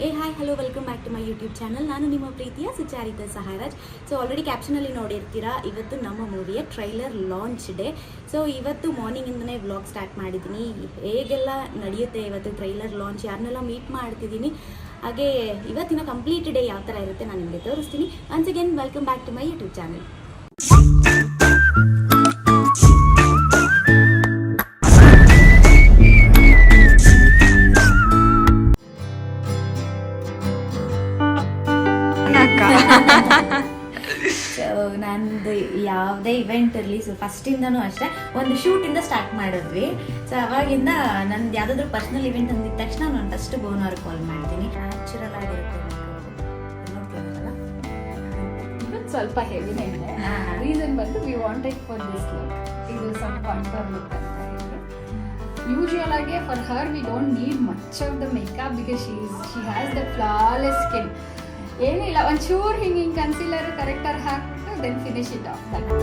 Hi hello welcome back to my YouTube channel. ನಾನು ನಿಮ್ಮ ಪ್ರೀತಿಯ ಸುಚಾರಿತಾ ಸಹಾಯರಾಜ್. ಸೊ ಆಲ್ರೆಡಿ ಕ್ಯಾಪ್ಷನಲ್ಲಿ ನೋಡಿರ್ತೀರಾ, ಇವತ್ತು ನಮ್ಮ ಮೂವಿಯ ಟ್ರೈಲರ್ ಲಾಂಚ್ ಡೇ. ಸೊ ಇವತ್ತು ಮಾರ್ನಿಂಗಿಂದನೇ ವ್ಲಾಗ್ ಸ್ಟಾರ್ಟ್ ಮಾಡಿದ್ದೀನಿ. ಹೇಗೆಲ್ಲ ನಡೆಯುತ್ತೆ ಇವತ್ತು ಟ್ರೈಲರ್ ಲಾಂಚ್, ಯಾರನ್ನೆಲ್ಲ ಮೀಟ್ ಮಾಡ್ತಿದ್ದೀನಿ, ಹಾಗೆ ಇವತ್ತಿನ ಕಂಪ್ಲೀಟ್ ಡೇ ಯಾವ ಥರ ಇರುತ್ತೆ ನಾನು ನಿಮಗೆ ತೋರಿಸ್ತೀನಿ. Once again welcome back to my YouTube channel. So ನಂದು ಯಾವುದೇ ಇವೆಂಟ್ ಇರಲಿ, ಸೊ ಫಸ್ಟಿಂದನೂ ಅಷ್ಟೇ ಒಂದು ಶೂಟಿಂದ ಸ್ಟಾರ್ಟ್ ಮಾಡಿದ್ವಿ. ಸೊ ಅವಾಗಿಂದ ನಂದು ಯಾವುದಾದ್ರೂ ಪರ್ಸ್ನಲ್ ಇವೆಂಟ್ ಅಂದಿದ ತಕ್ಷಣ ನಾನು ಫಸ್ಟ್ ಬೋನ್ ಅವ್ರಿಗೆ ಕಾಲ್ ಮಾಡ್ತೀನಿ. ನ್ಯಾಚುರಲ್ ಆಗಿರುತ್ತೆ, ಸ್ವಲ್ಪ ಹೆವಿನೇ ಇದೆ. ರೀಸನ್ ಬಂದು we wanted for this look, ಇದು ಸ್ವಲ್ಪ ಕಾಂಟೂರ್ ಲುಕ್ ಅಂತ ಹೇಳಿದ್ರು. ಯೂಶುವಲ್ ಆಗಿ for her we don't need much of the makeup because she has the flawless skin. ಏನಿಲ್ಲ, ಒಂಚೂರು ಹಿಂಗೆ ಕನ್ಸಿಲರ್ ಕರೆಕ್ಟರ್ ಹಾಕ್ಬಿಟ್ಟು then finish it off that.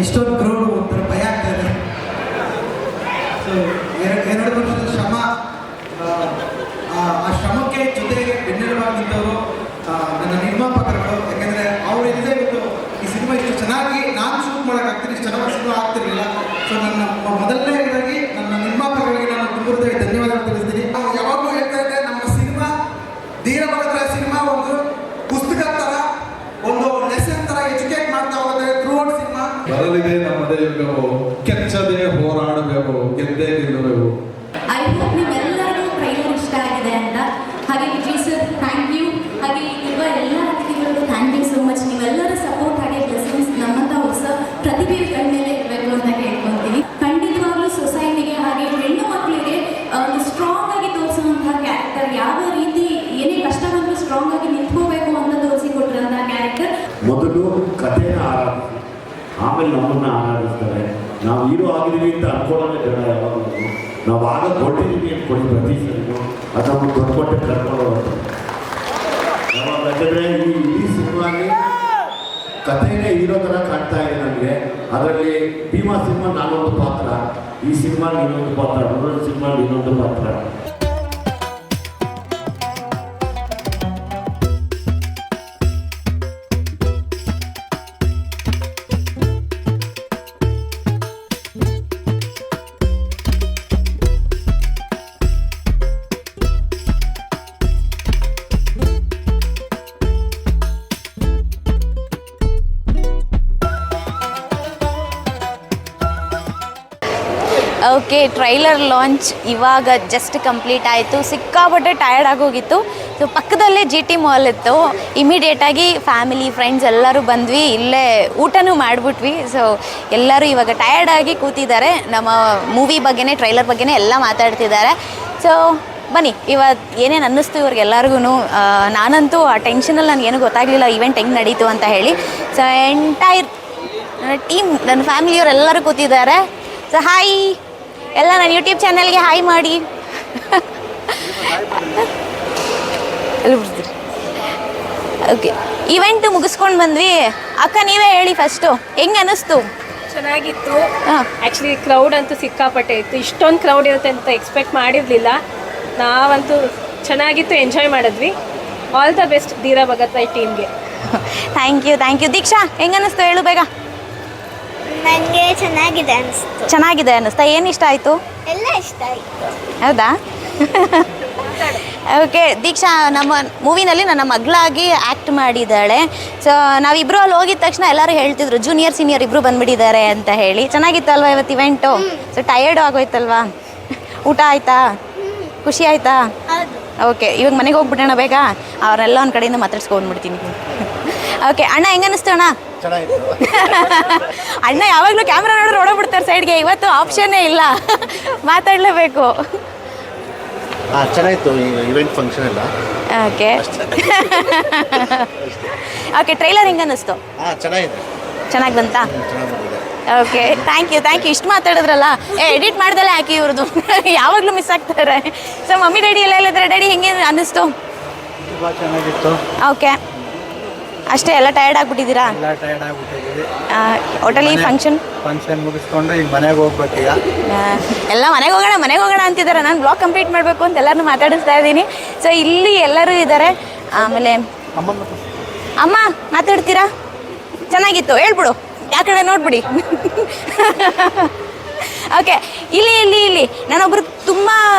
ಇಷ್ಟೊಂದು ಕ್ರೌಡ್ ಒಂಥರ ಭಯ ಆಗ್ತಾ ಇದೆ. ಸೊ ಎರಡು ವರ್ಷದ ಶ್ರಮ, ಆ ಶ್ರಮಕ್ಕೆ ಜೊತೆಗೆ ಬೆನ್ನೆಲುಬಾಗಿ ನಿಂತವರು ನನ್ನ ನಿರ್ಮಾಪಕರುಗಳು. ಯಾಕೆಂದರೆ ಅವ್ರು ಇಲ್ಲದೆ ಇವತ್ತು ಈ ಸಿನಿಮಾ ಇಷ್ಟು ಚೆನ್ನಾಗಿ ನಾನು ಶೂಟ್ ಮಾಡೋಕ್ಕಾಗ್ತೀನಿ, ಇಷ್ಟು ಚೆನ್ನಾಗಿ ಸಿನಿಮಾ ಆಗ್ತಿರಲಿಲ್ಲ. ಸೊ ನನ್ನ ಮೊದಲನೇದಾಗಿ ನನ್ನ ನಿರ್ಮಾಪಕರಿಗೆ ನಾನು ತುಂಬ ಧನ್ಯವಾದ ತಿಳಿಸ್ತೀನಿ. ಯಾವಾಗಲೂ ಹೇಳ್ತಾ ಇದ್ದೆ, ನಮ್ಮ ಸಿನಿಮಾ ಧೀರಭದ್ರ ಸಿನಿಮಾ ಒಂದು ಪುಸ್ತಕ ಥರ, ಒಂದು ಲೆಸನ್ ಥರ ಎಜುಕೇಟ್ ಮಾಡ್ತಾ ಹೋಗುತ್ತೆ ಥ್ರೂ ಔಟ್ ಸಿನಿಮಾ. ಬರಲಿದೆ ನಮ್ಮದೇ ಯುಗವು, ಕೆಚ್ಚದೆ ಹೋರಾಡಬೇಕು, ಗೆದ್ದೇ ಗೆಲ್ಲಬೇಕು. ಐ ಹೋಪ್ ನಿಮ್ಮೆಲ್ಲರಿಗೂ ಟ್ರೈಲರ್ ಇಷ್ಟ ಆಗಿದೆ ಅಂತ. ಹಾಗೆ ವಿಜಯ್ ಸರ್ ಥ್ಯಾಂಕ್ ಯು, ಹಾಗೆ ಇರುವ ಎಲ್ಲ ಅತಿಥಿಗಳಿಗೂ ಥ್ಯಾಂಕ್ ಯು ಸೋ ಮಚ್. ನೀವೆಲ್ಲರ ಸಪೋರ್ಟ್ ಹಾಗೆ ಬ್ಲೆಸ್ಸಿಂಗ್ಸ್ ನಮ್ಮಂಥ ಹೊಸ ಪ್ರತಿಭೆಗಳ ಮೇಲೆ ಇರಬೇಕು ಅಂತ ಕೇಳ್ಕೊತೀವಿ. ಖಂಡಿತವಾಗ್ಲೂ ಸೊಸೈಟಿಗೆ ಹಾಗೆ ಹೆಣ್ಣು ಮಕ್ಕಳಿಗೆ ಒಂದು ಸ್ಟ್ರಾಂಗ್ ಆಗಿ ತೋರಿಸುವಂತಹ ಕ್ಯಾರೆಕ್ಟರ್, ಯಾವ ರೀತಿ ಏನೇ ಕಷ್ಟ ಬಂದರೂ ಸ್ಟ್ರಾಂಗ್ ಆಗಿ ನಿಂತ್ಕೋಬೇಕು ಅಂತ ತೋರಿಸಿಕೊಟ್ಟಿರೋಂತಹ ಕ್ಯಾರೆಕ್ಟರ್. ಮೊದಲು ಕಥೆನ ಆರಾಧಿಸಿ, ಆಮೇಲೆ ನಮ್ಮನ್ನು ಆರಾಧಿಸ್ತಾರೆ. ನಾವು ಹೀರೋ ಆಗಿದ್ದೀವಿ ಅಂತ ಅನ್ಕೊಳ್ಳೋದೇ ಬೇಡ. ಯಾವಾಗಲೂ ನಾವು ಆಗ ಕೊಟ್ಟಿದ್ದೀವಿ ಅಂದ್ಕೊಳ್ಳಿ ಪ್ರತಿ ಸರಿನೂ ಅದು ನಮಗೆ ದೊಡ್ಡ ಕರ್ಕೊಳ್ಳೋ ಯಾವಾಗ. ಯಾಕಂದರೆ ಈ ಸಿನಿಮಾಗೆ ಕಥೆನೇ ಹೀರೋ ಥರ ಕಾಣ್ತಾ ಇದೆ ನನಗೆ. ಅದರಲ್ಲಿ ಭೀಮಾ ಸಿನಿಮಾ ನಾನೊಂದು ಪಾತ್ರ, ಈ ಸಿನಿಮಾ ಇನ್ನೊಂದು ಪಾತ್ರ, ಇನ್ನೊಂದು ಸಿನಿಮಾ ಇನ್ನೊಂದು ಪಾತ್ರ. ಓಕೆ, ಟ್ರೈಲರ್ ಲಾಂಚ್ ಇವಾಗ ಜಸ್ಟ್ ಕಂಪ್ಲೀಟ್ ಆಯಿತು. ಸಿಕ್ಕಾಪಟ್ಟೆ ಟಯರ್ಡ್ ಆಗೋಗಿತ್ತು. ಸೊ ಪಕ್ಕದಲ್ಲೇ GT ಮಾಲ್ ಇತ್ತು. ಇಮಿಡಿಯೇಟಾಗಿ ಫ್ಯಾಮಿಲಿ ಫ್ರೆಂಡ್ಸ್ ಎಲ್ಲರೂ ಬಂದ್ವಿ, ಇಲ್ಲೇ ಊಟನೂ ಮಾಡಿಬಿಟ್ವಿ. ಸೊ ಎಲ್ಲರೂ ಇವಾಗ ಟಯರ್ಡಾಗಿ ಕೂತಿದ್ದಾರೆ. ನಮ್ಮ ಮೂವಿ ಬಗ್ಗೆನೇ, ಟ್ರೈಲರ್ ಬಗ್ಗೆನೇ ಎಲ್ಲ ಮಾತಾಡ್ತಿದ್ದಾರೆ. ಸೊ ಬನ್ನಿ, ಇವತ್ತು ಏನೇನು ಅನ್ನಿಸ್ತು ಇವ್ರಿಗೆಲ್ಲರಿಗೂ. ನಾನಂತೂ ಆ ಟೆನ್ಷನಲ್ಲಿ ನನಗೇನು ಗೊತ್ತಾಗಲಿಲ್ಲ ಇವೆಂಟ್ ಹೆಂಗೆ ನಡೀತು ಅಂತ ಹೇಳಿ. ಸೊ ಎಂಟೈರ್ ನನ್ನ ಟೀಮ್, ನನ್ನ ಫ್ಯಾಮಿಲಿಯವರೆಲ್ಲರೂ ಕೂತಿದ್ದಾರೆ. ಸೊ ಹಾಯ್ ಎಲ್ಲ, ನನ್ನ ಯೂಟ್ಯೂಬ್ ಚಾನಲ್ಗೆ ಹಾಯ್ ಮಾಡಿ. ಓಕೆ, ಇವೆಂಟ್ ಮುಗಿಸ್ಕೊಂಡು ಬಂದ್ವಿ. ಅಕ್ಕ ನೀವೇ ಹೇಳಿ ಫಸ್ಟು, ಹೆಂಗೆ ಅನ್ನಿಸ್ತು? ಚೆನ್ನಾಗಿತ್ತು. ಹಾ. ಆ್ಯಕ್ಚುಲಿ ಕ್ರೌಡ್ ಅಂತೂ ಸಿಕ್ಕಾಪಟ್ಟೆ ಇತ್ತು. ಇಷ್ಟೊಂದು ಕ್ರೌಡ್ ಇರುತ್ತೆ ಅಂತ ಎಕ್ಸ್ಪೆಕ್ಟ್ ಮಾಡಿರಲಿಲ್ಲ. ನಾವಂತೂ ಚೆನ್ನಾಗಿತ್ತು, ಎಂಜಾಯ್ ಮಾಡಿದ್ವಿ. All the best Dheera Bhagat Roy ಟೀಮ್ಗೆ. Thank you. ದೀಕ್ಷಾ ಹೆಂಗೆ ಅನ್ನಿಸ್ತು ಹೇಳು ಬೇಗ. ನನಗೆ ಚೆನ್ನಾಗಿದೆ ಅನಿಸ್ತು. ಚೆನ್ನಾಗಿದೆ ಅನ್ನಿಸ್ತಾ? ಏನು ಇಷ್ಟ ಆಯಿತು? ಎಲ್ಲ ಇಷ್ಟ ಆಯಿತು. ಹೌದಾ? ಓಕೆ, ದೀಕ್ಷಾ ನಮ್ಮ ಮೂವಿನಲ್ಲಿ ನನ್ನ ಮಗಳಾಗಿ ಆ್ಯಕ್ಟ್ ಮಾಡಿದ್ದಾಳೆ. ಸೊ ನಾವಿಬ್ಬರು ಅಲ್ಲಿ ಹೋಗಿದ ತಕ್ಷಣ ಎಲ್ಲರೂ ಹೇಳ್ತಿದ್ರು ಜೂನಿಯರ್ ಸೀನಿಯರ್ ಇಬ್ಬರು ಬಂದುಬಿಟ್ಟಿದ್ದಾರೆ ಅಂತ ಹೇಳಿ. ಚೆನ್ನಾಗಿತ್ತಲ್ವಾ ಇವತ್ತು ಇವೆಂಟು? So tired ಆಗೋಯ್ತಲ್ವಾ? ಊಟ ಆಯಿತಾ? ಖುಷಿ ಆಯಿತಾ? ಹೌದು. ಓಕೆ, ಇವಾಗ ಮನೆಗೆ ಹೋಗ್ಬಿಟ್ಟೋಣ ಬೇಗ. ಅವರೆಲ್ಲ ಒಂದು ಕಡೆಯಿಂದ ಮಾತಾಡ್ಸ್ಕೊಂಡ್ಬಿಡ್ತೀನಿ. ಓಕೆ ಅಣ್ಣ, ಹೆಂಗೆ ಅನ್ನಿಸ್ತು ಅಣ್ಣ? ಚೆನ್ನಾಗಿತ್ತು. ಅಣ್ಣ ಯಾವಾಗಲೂ ಕ್ಯಾಮ್ರಾ ನೋಡಿದ್ರೆ ಓಡೋಗ್ಬಿಡ್ತಾರೆ ಸೈಡ್ಗೆ. ಇವತ್ತು ಆಪ್ಷನ್ನೇ ಇಲ್ಲ, ಮಾತಾಡಲೇಬೇಕು. ಚೆನ್ನಾಗಿತ್ತು ಇವೆಂಟ್ ಫಂಕ್ಷನ್ ಎಲ್ಲ. ಓಕೆ ಓಕೆ, ಟ್ರೈಲರ್ ಹೆಂಗೆ ಅನ್ನಿಸ್ತು? ಚೆನ್ನಾಗಿದೆ. ಚೆನ್ನಾಗಿ ಬಂತಾ? ಚೆನ್ನಾಗಿ ಬಂದಿದೆ. Okay, thank you. ಇಷ್ಟು ಮಾತಾಡಿದ್ರಲ್ಲ. ಎಡಿಟ್ ಮಾಡ್ದಲ್ಲೇ ಹಾಕಿ ಇವ್ರದ್ದು. ಯಾವಾಗಲೂ ಮಿಸ್ ಆಗ್ತಾರೆ. ಸೊ ಮಮ್ಮಿ ಡ್ಯಾಡಿ ಎಲ್ಲ ಹೇಳಿದ್ರೆ, ಡ್ಯಾಡಿ ಹೆಂಗೆ ಅನ್ನಿಸ್ತು? ತುಂಬ ಚೆನ್ನಾಗಿತ್ತು. ಓಕೆ, ಅಷ್ಟೇ? ಎಲ್ಲ ಟಯರ್ಡ್ ಆಗಿಬಿಟ್ಟಿದ್ದೀರಾ? ಎಲ್ಲ ಟೈರ್ಡ್ ಆಗಿಬಿಟ್ಟಿದ್ದೀವಿ. ಹೋಟೆಲಿ ಫಂಕ್ಷನ್ ಮುಗಿಸ್ಕೊಂಡು ಈಗ ಮನೆಗೆ ಹೋಗ್ಬೇಕೀಗ. ಎಲ್ಲ ಮನೆಗೆ ಹೋಗೋಣ ಅಂತಿದ್ದಾರೆ. ನಾನು ಬ್ಲಾಗ್ ಕಂಪ್ಲೀಟ್ ಮಾಡಬೇಕು ಅಂತ ಎಲ್ಲರನ್ನೂ ಮಾತಾಡಿಸ್ತಾ ಇದ್ದೀನಿ. ಸೊ ಇಲ್ಲಿ ಎಲ್ಲರೂ ಇದ್ದಾರೆ. ಆಮೇಲೆ ಅಮ್ಮ ಮಾತಾಡ್ತೀರಾ? ಚೆನ್ನಾಗಿತ್ತು, ಹೇಳ್ಬಿಡು. ಯಾವ ಕಡೆ ನೋಡ್ಬಿಡಿ. ಓಕೆ, ಇಲ್ಲಿ ನಾನೊಬ್ಬರು ತುಂಬ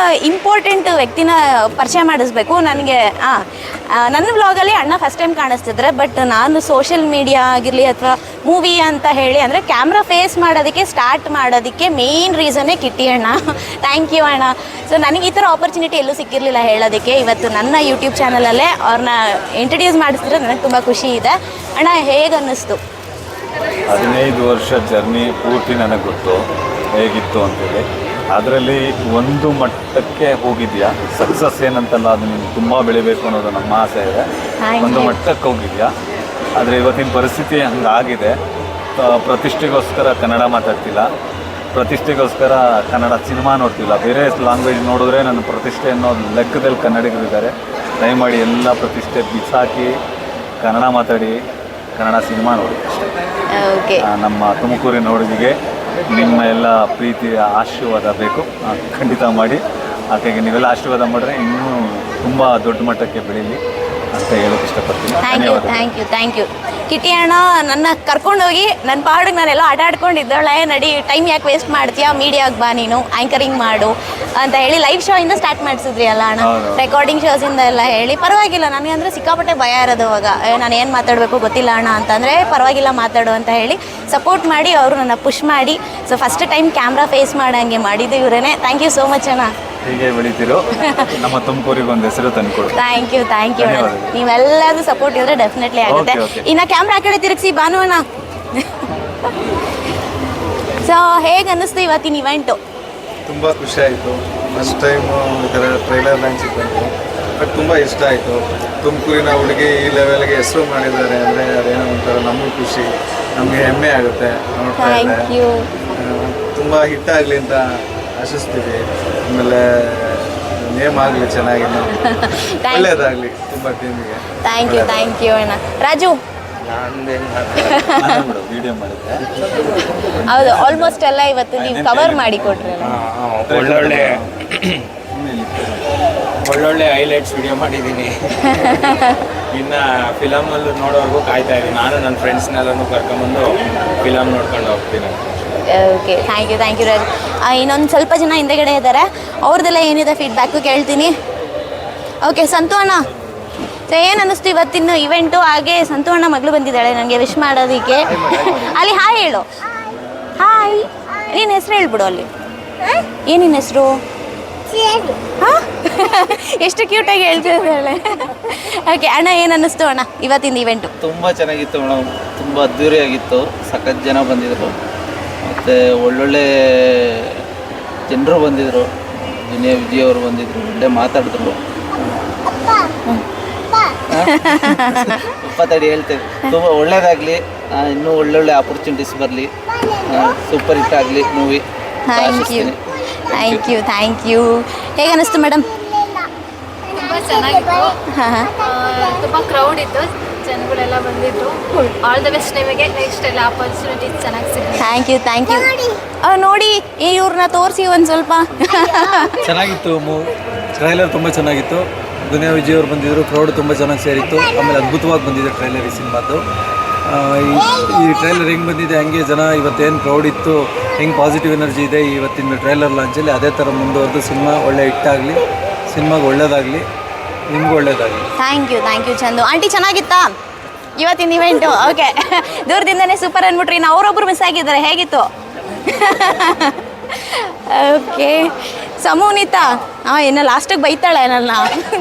ಇಂಪಾರ್ಟೆಂಟ್ ವ್ಯಕ್ತಿನ ಪರಿಚಯ ಮಾಡಿಸ್ಬೇಕು ನನಗೆ. ನನ್ನ ವ್ಲಾಗಲ್ಲಿ ಅಣ್ಣ ಫಸ್ಟ್ ಟೈಮ್ ಕಾಣಿಸ್ತಿದ್ರೆ, ಬಟ್ ನಾನು ಸೋಷಿಯಲ್ ಮೀಡಿಯಾ ಆಗಿರಲಿ ಅಥವಾ ಮೂವಿ ಅಂತ ಹೇಳಿ ಅಂದರೆ ಕ್ಯಾಮ್ರಾ ಫೇಸ್ ಮಾಡೋದಕ್ಕೆ ಸ್ಟಾರ್ಟ್ ಮಾಡೋದಕ್ಕೆ ಮೇಯ್ನ್ ರೀಸನ್ನೇ ಕಿಟ್ಟಿ ಅಣ್ಣ. ಥ್ಯಾಂಕ್ ಯು ಅಣ್ಣ. ಸೊ ನನಗೆ ಈ ಥರ ಆಪರ್ಚುನಿಟಿ ಎಲ್ಲೂ ಸಿಕ್ಕಿರಲಿಲ್ಲ ಹೇಳೋದಕ್ಕೆ. ಇವತ್ತು ನನ್ನ ಯೂಟ್ಯೂಬ್ ಚಾನಲಲ್ಲೇ ಅವ್ರನ್ನ ಇಂಟ್ರಡ್ಯೂಸ್ ಮಾಡಿಸಿದ್ರೆ ನನಗೆ ತುಂಬ ಖುಷಿ ಇದೆ. ಅಣ್ಣ ಹೇಗೆ ಅನ್ನಿಸ್ತು? 15 ವರ್ಷ ಜರ್ನಿ ಪೂರ್ತಿ ನನಗೆ ಗೊತ್ತು ಹೇಗಿತ್ತು ಅಂತೇಳಿ. ಅದರಲ್ಲಿ ಒಂದು ಮಟ್ಟಕ್ಕೆ ಹೋಗಿದ್ಯಾ, ಸಕ್ಸಸ್ ಏನಂತಲ್ಲ, ಅದು ನಿಮ್ಗೆ ತುಂಬ ಬೆಳಿಬೇಕು ಅನ್ನೋದು ನಮ್ಮ ಆಸೆ ಇದೆ. ಒಂದು ಮಟ್ಟಕ್ಕೆ ಹೋಗಿದ್ಯಾ, ಆದರೆ ಇವತ್ತಿನ ಪರಿಸ್ಥಿತಿ ಹಂಗಾಗಿದೆ. ಪ್ರತಿಷ್ಠೆಗೋಸ್ಕರ ಕನ್ನಡ ಮಾತಾಡ್ತಿಲ್ಲ, ಪ್ರತಿಷ್ಠೆಗೋಸ್ಕರ ಕನ್ನಡ ಸಿನಿಮಾ ನೋಡ್ತಿಲ್ಲ. ಬೇರೆ ಲ್ಯಾಂಗ್ವೇಜ್ ನೋಡಿದ್ರೆ ನನ್ನ ಪ್ರತಿಷ್ಠೆ ಅನ್ನೋ ಲೆಕ್ಕದಲ್ಲಿ ಕನ್ನಡಿಗರಿದ್ದಾರೆ. ದಯಮಾಡಿ ಎಲ್ಲ ಪ್ರತಿಷ್ಠೆ ಬಿಸಾಕಿ ಕನ್ನಡ ಮಾತಾಡಿ, ಕನ್ನಡ ಸಿನಿಮಾ ನೋಡಿ ಅಷ್ಟೇ. ಓಕೆ, ನಮ್ಮ ತುಮಕೂರಿನ ಹುಡುಗಿಗೆ ನಿಮ್ಮ ಎಲ್ಲ ಪ್ರೀತಿಯ ಆಶೀರ್ವಾದ ಬೇಕು. ಖಂಡಿತ ಮಾಡಿ. ಆಕೆಗೆ ನೀವೆಲ್ಲ ಆಶೀರ್ವಾದ ಮಾಡಿದ್ರೆ ಇನ್ನೂ ತುಂಬ ದೊಡ್ಡ ಮಟ್ಟಕ್ಕೆ ಬೆಳೀಲಿ ಅಂತ ಹೇಳೋಕೆ ಇಷ್ಟಪಡ್ತೀನಿ. Thank you. ಕಿಟ್ಟಿ ಅಣ್ಣ ನನ್ನ ಕರ್ಕೊಂಡೋಗಿ ನನ್ನ ಪಾಡಿಗೆ ನಾನೆಲ್ಲ ಆಟಾಡ್ಕೊಂಡಿದ್ದಾಳೆ. ನಡಿ, ಟೈಮ್ ಯಾಕೆ ವೇಸ್ಟ್ ಮಾಡ್ತೀಯಾ, ಮೀಡಿಯಾಗೆ ಬಾ ನೀನು, ಆ್ಯಂಕರಿಂಗ್ ಮಾಡು ಅಂತ ಹೇಳಿ ಲೈವ್ ಶೋ ಇಂದ ಸ್ಟಾರ್ಟ್ ಮಾಡಿಸಿದ್ರಿ ಅಲ್ಲ ಅಣ್ಣ, ರೆಕಾರ್ಡಿಂಗ್ ಶೋಸಿಂದ ಎಲ್ಲ ಹೇಳಿ. ಪರವಾಗಿಲ್ಲ, ನನಗೆ ಅಂದರೆ ಸಿಕ್ಕಾಪಟ್ಟೆ ಭಯ ಇರೋದು ಅವಾಗ. ನಾನು ಏನು ಮಾತಾಡಬೇಕು ಗೊತ್ತಿಲ್ಲ ಅಣ್ಣ ಅಂತಂದರೆ ಪರವಾಗಿಲ್ಲ ಮಾತಾಡು ಅಂತ ಹೇಳಿ ಸಪೋರ್ಟ್ ಮಾಡಿ ಅವರು ನನ್ನ ಪುಷ್ ಮಾಡಿ. So first time camera face ಮಾಡೋಂಗೆ ಮಾಡಿದ್ದು ಇವರೇನೆ. ಥ್ಯಾಂಕ್ ಯು ಸೋ ಮಚ್ ಅಣ್ಣ. ಹೀಗೆ ಬೆಳೀತಿರೋ ನಮ್ಮ ತುಮಕೂರಿಗೆ ಒಂದು ಹೆಸರು ತಂದುಕೊಡು. ಥ್ಯಾಂಕ್ ಯು ಅಣ್ಣ. ನೀವೆಲ್ಲರೂ ಸಪೋರ್ಟ್ ಇದ್ರೆ ಡೆಫಿನೆಟ್ಲಿ ಆಗುತ್ತೆ. ಇನ್ನು ಕ್ಯಾಮ್ರಾ ಆ ಕಡೆ ತಿರುಗಿಸಿ ಭಾನು ಅಣ್ಣ. ಸೊ ಹೇಗೆ ಅನ್ನಿಸ್ತು ಇವತ್ತಿನ ಇವೆಂಟು? ತುಂಬ ಖುಷಿ ಆಯಿತು. ಫಸ್ಟ್ ಟೈಮು ಈ ಥರ ಟ್ರೈಲರ್ ಲಾಂಚಿಗೆ ಬಂತು. ಬಟ್ ತುಂಬ ಇಷ್ಟ ಆಯಿತು. ತುಮಕೂರಿನ ಹುಡುಗಿ ಈ ಲೆವೆಲ್ಗೆ ಹೆಸರು ಮಾಡಿದ್ದಾರೆ ಅಂದರೆ ಅದೇನೋ ಒಂಥರ ನಮಗೂ ಖುಷಿ, ನಮಗೆ ಹೆಮ್ಮೆ ಆಗುತ್ತೆ ನೋಡ್ತಾ ಇದ್ದರೆ. ತುಂಬ ಹಿಟ್ ಆಗಲಿ ಅಂತ ಆಶಿಸ್ತೀವಿ. ಆಮೇಲೆ ನೇಮ್ ಆಗಲಿ ಚೆನ್ನಾಗಿ, ಒಳ್ಳೆಯದಾಗಲಿ ತುಂಬ ಟೀಮಿಗೆ. ಥ್ಯಾಂಕ್ ಯು ಅಣ್ಣ. ರಾಜು ವಿಡಿಯೋ ಮಾಡಿದ್ದೆ. ಹೌದು, ಆಲ್ಮೋಸ್ಟ್ ಎಲ್ಲ ಇವತ್ತು ನೀವು ಕವರ್ ಮಾಡಿ ಕೊಟ್ರಿ. ಒಳ್ಳೊಳ್ಳೆ ಹೈಲೈಟ್ಸ್ ವಿಡಿಯೋ ಮಾಡಿದ್ದೀನಿ. ಇನ್ನು ಫಿಲಮಲ್ಲೂ ನೋಡೋರ್ಗೂ ಕಾಯ್ತಾ ಇದ್ದೀನಿ. ನಾನು ನನ್ನ ಫ್ರೆಂಡ್ಸ್ನೆಲ್ಲನೂ ಕರ್ಕೊಂಬಂದು ಫಿಲಮ್ ನೋಡ್ಕೊಂಡು ಹೋಗ್ತೀನಿ. Okay, thank you Raju. ಇನ್ನೊಂದು ಸ್ವಲ್ಪ ಜನ ಹಿಂದೆಗಡೆ ಇದ್ದಾರೆ, ಅವ್ರದ್ದೆಲ್ಲ ಏನಿದೆ ಫೀಡ್ಬ್ಯಾಕು ಕೇಳ್ತೀನಿ. ಓಕೆ, ಸಂತು ಅಣ್ಣ, ಸೊ ಏನು ಅನ್ನಿಸ್ತು ಇವತ್ತಿನ ಇವೆಂಟು? ಹಾಗೆ ಸಂತು ಅಣ್ಣ ಮಗಳು ಬಂದಿದ್ದಾಳೆ ನನಗೆ ವಿಶ್ ಮಾಡೋದಕ್ಕೆ. ಅಲ್ಲಿ ಹಾಯ್ ಹೇಳು. ಹಾಯ್, ನಿನ್ನ ಹೆಸರು ಹೇಳ್ಬಿಡು ಅಲ್ಲಿ. ಏನಿನ್ನ ಹೆಸರು? ಹಾಂ, ಎಷ್ಟು ಕ್ಯೂಟಾಗಿ ಹೇಳ್ತಿದ್ದಾಳೆ. ಓಕೆ ಅಣ್ಣ, ಏನು ಅನ್ನಿಸ್ತು ಅಣ್ಣ ಇವತ್ತಿನ ಇವೆಂಟು? ತುಂಬ ಚೆನ್ನಾಗಿತ್ತು ಮೇಡಮ್, ತುಂಬ ಅದ್ದೂರಿಯಾಗಿತ್ತು. ಸಖತ್ ಜನ ಬಂದಿದ್ದರು, ಮತ್ತು ಒಳ್ಳೊಳ್ಳೆ ಜನರು ಬಂದಿದ್ದರು. ವಿಜಯ್ ಅವರು ಬಂದಿದ್ದರು, ಒಳ್ಳೆ ಮಾತಾಡಿದ್ರು. ತಡಿ ಹೇಳ್ತೇವೆ. ತುಂಬ ಒಳ್ಳೇದಾಗಲಿ, ಇನ್ನೂ ಒಳ್ಳೊಳ್ಳೆ ಆಪರ್ಚುನಿಟೀಸ್ ಬರಲಿ, ಸೂಪರ್ ಹಿಟ್ ಆಗಲಿ ಮೂವಿ. Thank you. ಹೇಗೆ ಅನ್ನಿಸ್ತು ಮೇಡಮ್? ತುಂಬ ಚೆನ್ನಾಗಿತ್ತು. ತುಂಬ ಕ್ರೌಡ್ ಇತ್ತು, ಜನಗಳೆಲ್ಲ ಬಂದಿದ್ರು. ಆಲ್ ದ ಬೆಸ್ಟ್ ನಿಮಗೆ, ನೆಕ್ಸ್ಟ್ ಎಲ್ಲ ಆಪರ್ಚುನಿಟೀಸ್ ಚೆನ್ನಾಗಿ ಸಿಗುತ್ತೆ. ಥ್ಯಾಂಕ್ ಯು ನೋಡಿ ಇವ್ರನ್ನ ತೋರಿಸಿ ಒಂದು ಸ್ವಲ್ಪ. ಚೆನ್ನಾಗಿತ್ತು ಟ್ರೈಲರ್ ತುಂಬ ಚೆನ್ನಾಗಿತ್ತು. ದುನಿಯಾ ವಿಜಯ್ ಅವರು ಬಂದಿದ್ದರು, ಕ್ರೌಡ್ ತುಂಬ ಚೆನ್ನಾಗಿ ಸೇರಿತ್ತು. ಆಮೇಲೆ ಅದ್ಭುತವಾಗಿ ಬಂದಿದೆ ಟ್ರೈಲರ್ ಈ ಸಿನಿಮಾದ್ದು. ಈ ಟ್ರೈಲರ್ ಹೆಂಗೆ ಬಂದಿದೆ ಹಂಗೆ ಜನ ಇವತ್ತೇನು ಕ್ರೌಡ್ ಇತ್ತು, ಹೆಂಗೆ ಪಾಸಿಟಿವ್ ಎನರ್ಜಿ ಇದೆ ಇವತ್ತಿನ ಟ್ರೈಲರ್ ಲಾಂಚಲ್ಲಿ, ಅದೇ ಥರ ಮುಂದುವರೆದು ಸಿನಿಮಾ ಒಳ್ಳೆ ಹಿಟ್ಟಾಗಲಿ, ಸಿನಿಮಾಗೆ ಒಳ್ಳೇದಾಗಲಿ, ನಿಮಗೂ ಒಳ್ಳೇದಾಗಲಿ. Thank you Chandu. ಆಂಟಿ ಚೆನ್ನಾಗಿತ್ತಾ ಇವತ್ತಿನ ಇವೆಂಟು? ಓಕೆ, ದೂರದಿಂದನೇ ಸೂಪರ್ ಅಂದ್ಬಿಟ್ರಿ. ಇನ್ನು ಅವರೊಬ್ಬರು ಮಿಸ್ ಆಗಿದ್ದಾರೆ, ಹೇಗಿತ್ತು? ಓಕೆ, ಸಮೂನಿತಾ ಏನೋ ಲಾಸ್ಟಿಗೆ ಬೈತಾಳೆ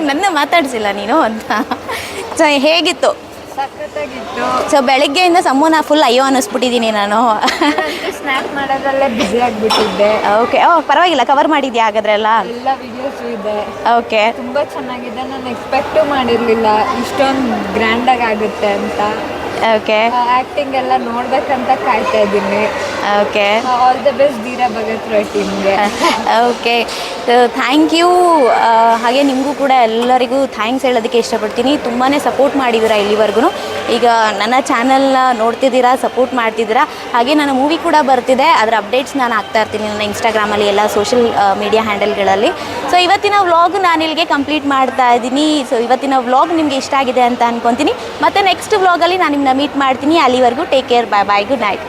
ನನ್ನ ಮಾತಾಡ್ಸಿಲ್ಲ ನೀನು ಅಂತ. ಸೊ ಹೇಗಿತ್ತು? ಸಖತ್ತಾಗಿತ್ತು. ಸೊ ಬೆಳಗ್ಗೆಯಿಂದ ಸಮೂನ ಫುಲ್ ಅಯ್ಯೋ ಅನ್ನಿಸ್ಬಿಟ್ಟಿದ್ದೀನಿ ನಾನು. ಸ್ನ್ಯಾಪ್ ಮಾಡೋದ್ರಲ್ಲೇ ಬ್ಯುಸಿ ಆಗಿಬಿಟ್ಟಿದ್ದೆ. ಓಕೆ, ಪರವಾಗಿಲ್ಲ, ಕವರ್ ಮಾಡಿದ್ಯಾ ಹಾಗಾದ್ರೆ ಎಲ್ಲ ವಿಡಿಯೋಸು ಇದೆ. ಓಕೆ, ತುಂಬ ಚೆನ್ನಾಗಿದೆ. ನಾನು ಎಕ್ಸ್ಪೆಕ್ಟು ಮಾಡಿರಲಿಲ್ಲ ಇಷ್ಟೊಂದು ಗ್ರ್ಯಾಂಡಾಗಿ ಆಗುತ್ತೆ ಅಂತ. ಓಕೆ, ಆ್ಯಕ್ಟಿಂಗ್ ಎಲ್ಲ ನೋಡ್ಬೇಕಂತ ಕಾಯ್ತಾ ಇದ್ದೀನಿ. Okay, all the best Dheera Bhagat Roy ಟೀಮ್ಗೆ. Okay, thank you. ಹಾಗೆ ನಿಮಗೂ ಕೂಡ ಎಲ್ಲರಿಗೂ ಥ್ಯಾಂಕ್ಸ್ ಹೇಳೋದಕ್ಕೆ ಇಷ್ಟಪಡ್ತೀನಿ. ತುಂಬಾ ಸಪೋರ್ಟ್ ಮಾಡಿದ್ದೀರಾ ಇಲ್ಲಿವರೆಗೂ. ಈಗ ನನ್ನ ಚಾನಲ್ನ ನೋಡ್ತಿದ್ದೀರಾ, ಸಪೋರ್ಟ್ ಮಾಡ್ತಿದ್ದೀರಾ. ಹಾಗೆ ನನ್ನ ಮೂವಿ ಕೂಡ ಬರ್ತಿದೆ, ಅದರ ಅಪ್ಡೇಟ್ಸ್ ನಾನು ಹಾಕ್ತಾ ಇರ್ತೀನಿ ನನ್ನ ಇನ್ಸ್ಟಾಗ್ರಾಮಲ್ಲಿ, ಎಲ್ಲ ಸೋಷಿಯಲ್ ಮೀಡಿಯಾ ಹ್ಯಾಂಡಲ್ಗಳಲ್ಲಿ. ಸೊ ಇವತ್ತಿನ ವ್ಲಾಗ್ ನಾನು ಇಲ್ಲಿಗೆ ಕಂಪ್ಲೀಟ್ ಮಾಡ್ತಾ ಇದ್ದೀನಿ. ಸೊ ಇವತ್ತಿನ ವ್ಲಾಗ್ ನಿಮಗೆ ಇಷ್ಟ ಆಗಿದೆ ಅಂತ ಅನ್ಕೊತೀನಿ. ಮತ್ತು ನೆಕ್ಸ್ಟ್ ವ್ಲಾಗಲ್ಲಿ ನಾನು ನಿಮ್ಮನ್ನ ಮೀಟ್ ಮಾಡ್ತೀನಿ. ಅಲ್ಲಿವರೆಗೂ ಟೇಕ್ ಕೇರ್, ಬಾಯ್ ಬಾಯ್, ಗುಡ್ ನೈಟ್.